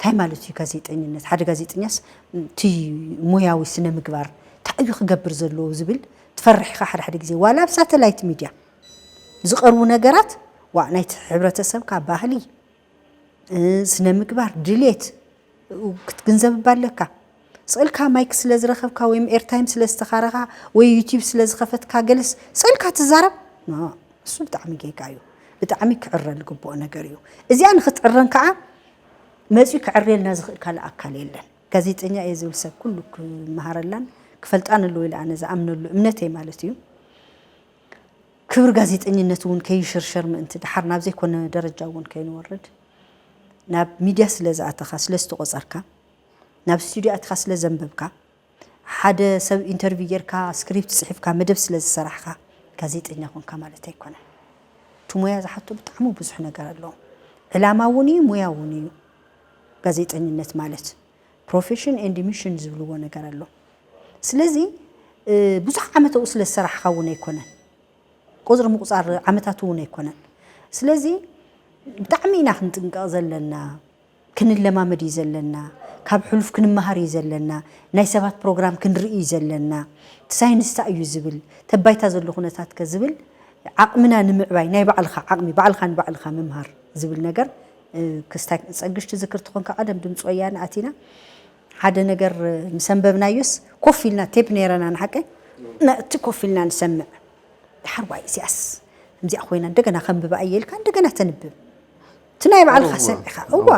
ታይ ማለት እዩ ጋዜጠኝነት ሓደ ጋዜጠኛስ ቲ ሙያዊ ስነ ምግባር ታዩ ክገብር ዘሎ ዝብል ትፈርሕካ ሓደ ግዜ ዋላ ሳተላይት ሚድያ ዝቀርቡ ነገራት ዋናይት ሕብረተሰብካ ባህሊ ስነ ምግባር ድሌት ክትግንዘብ ባለካ ስልካ ማይክ ስለ ዝረኸብካ ወይ ኤርታይም ስለ ዝተኻረኻ ወይ ዩቲዩብ ስለ ዝኸፈትካ ገለስ ስልካ ትዛረብ እሱ ብጣዕሚ ጌጋ እዩ ብጣዕሚ ክዕረል ግቦኦ ነገር እዩ እዚኣ ንኽትዕረን ከዓ መፅኡ ክዕረልና ዝኽእል ካልእ ኣካል የለን ጋዜጠኛ እየ ዝብል ሰብ ኩሉ ክመሃረላን ክፈልጣን ኣለዎ ኢለ ኣነ ዝኣምነሉ እምነተይ ማለት እዩ ክብሪ ጋዜጠኝነት እውን ከይሽርሸር ምእንቲ ድሓር ናብ ዘይኮነ ደረጃ እውን ከይንወርድ ናብ ሚድያ ስለ ዝኣተኻ ስለ ዝተቆፀርካ ናብ ስቱድዮ ኣትኻ ስለ ዘንበብካ ሓደ ሰብ ኢንተርቪው ጌርካ ስክሪፕት ጽሒፍካ መደብ ስለ ዝሰራሕካ ጋዜጠኛ ኮንካ ማለት ኣይኮነን ትሞያ ዝሓቶ ብጣዕሚ ብዙሕ ነገር ኣለዎ ዕላማ እውን እዩ ሞያ እውን እዩ ጋዜጠኝነት ማለት ፕሮፌሽን ኤንድ ሚሽን ዝብልዎ ነገር ኣሎ ስለዚ ብዙሕ ዓመት ስለ ዝሰራሕካ እውን ኣይኮነን ቁፅሪ ምቁፃር ዓመታት እውን ኣይኮነን ስለዚ ብጣዕሚ ኢና ክንጥንቀቕ ዘለና ክንለማመድ እዩ ዘለና ካብ ሕሉፍ ክንመሃር እዩ ዘለና ናይ ሰባት ፕሮግራም ክንርኢ ዘለና ሳይንስታ እዩ ዝብል ተባይታ ዘሎ ኩነታት ከዝብል ዓቕምና ንምዕባይ ናይ ባዕልኻ ዓቕሚ ባዕልኻ ንባዕልኻ ምምሃር ዝብል ነገር ክስታይ ፀግሽቲ ዝክር ትኾንካ ቀደም ድምፂ ወያነ ኣቲና ሓደ ነገር ምሰንበብናዮስ ኮፍ ኢልና ቴፕ ነይረና ንሓቀ እቲ ኮፍ ኢልና ንሰምዕ ድሓር ዋይ እዚኣስ እምዚኣ ኮይና እንደገና ከንብባ እየልካ እንደገና ተንብብ እቲ ናይ ባዕልኻ ሰሚዕኻ እዋ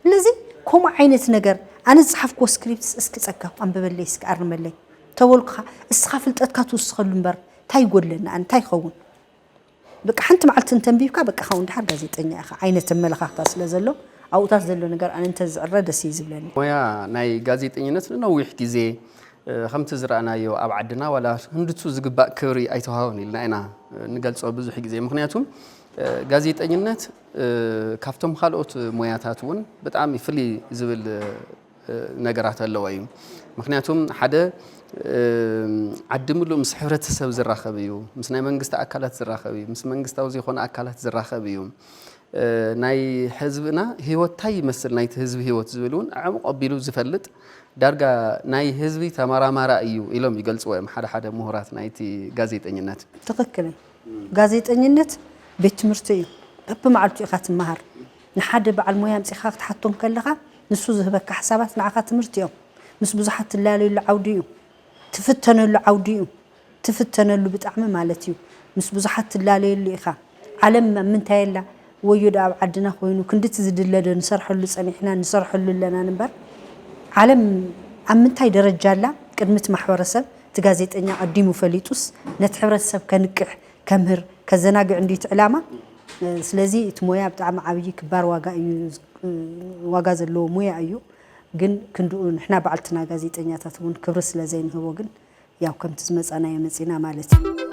ስለዚ ከምኡ ዓይነት ነገር ኣነ ዝሓፍክዎ ስክሪፕት እስኪ ፀጋው ኣንብበለይ እስኪ ኣርመለይ ተበልኩኻ እስኻ ፍልጠትካ ትውስኸሉ እምበር እንታይ ይጎድለና እንታይ ይኸውን በቃ ሓንቲ መዓልቲ እንተንቢብካ በቃ ኸውን ድሓር ጋዜጠኛ ኢኻ ዓይነት ኣመለኻኽታ ስለ ዘሎ ኣብኡታት ዘሎ ነገር ኣነ እንተዝዕረ ደስ እዩ ዝብለኒ ሞያ ናይ ጋዜጠኝነት ንነዊሕ ግዜ ከምቲ ዝረኣናዮ ኣብ ዓድና ዋላ ህንድቱ ዝግባእ ክብሪ ኣይተዋህቦን ኢልና ኢና ንገልፆ ብዙሕ ግዜ ምክንያቱም ጋዜጠኝነት ካብቶም ካልኦት ሞያታት እውን ብጣዕሚ ፍልይ ዝብል ነገራት ኣለዎ እዩ ምክንያቱም ሓደ ዓዲ ምሉእ ምስ ሕብረተሰብ ዝራኸብ እዩ ምስ ናይ መንግስቲ ኣካላት ዝራኸብ እዩ ምስ መንግስታዊ ዘይኮነ ኣካላት ዝራኸብ እዩ ናይ ህዝብና ህይወት ታይ ይመስል ናይቲ ህዝቢ ህይወት ዝብል እውን ዓሙቕ ኣቢሉ ዝፈልጥ ዳርጋ ናይ ህዝቢ ተመራማራ እዩ ኢሎም ይገልጽዎ እዮም ሓደ ምሁራት ናይቲ ጋዜጠኝነት ትክክል ጋዜጠኝነት ቤት ትምህርቲ እዩ በብመዓልቱ ኢኻ ትመሃር ንሓደ በዓል ሞያ ምፂኻ ክትሓቶም ከለኻ ንሱ ዝህበካ ሓሳባት ንዓኻ ትምህርቲ እዮም ምስ ብዙሓት ትላለየሉ ዓውዲ እዩ ትፍተነሉ ዓውዲ እዩ ትፍተነሉ ብጣዕሚ ማለት እዩ ምስ ብዙሓት ትላለየሉ ኢኻ ዓለም ምንታይ የላ ወዮ ኣብ ዓድና ኮይኑ ክንድቲ ዝድለደ ንሰርሐሉ ፀኒሕና ንሰርሐሉ ኣለና ንበር ዓለም ኣብ ምንታይ ደረጃ ኣላ ቅድሚት ማሕበረሰብ እቲ ጋዜጠኛ ቀዲሙ ፈሊጡስ ነቲ ሕብረተሰብ ከንቅሕ ከምህር ከዘናግዕ እንዴት ዕላማ ስለዚ እቲ ሞያ ብጣዕሚ ዓብይ ክባር ዋጋ ዘለዎ ሞያ እዩ ግን ክንድኡ ንሕና በዓልትና ጋዜጠኛታት እውን ክብሪ ስለ ዘይንህቦ ግን ያው ከምቲ ዝመፀናዮ መፂና ማለት እዩ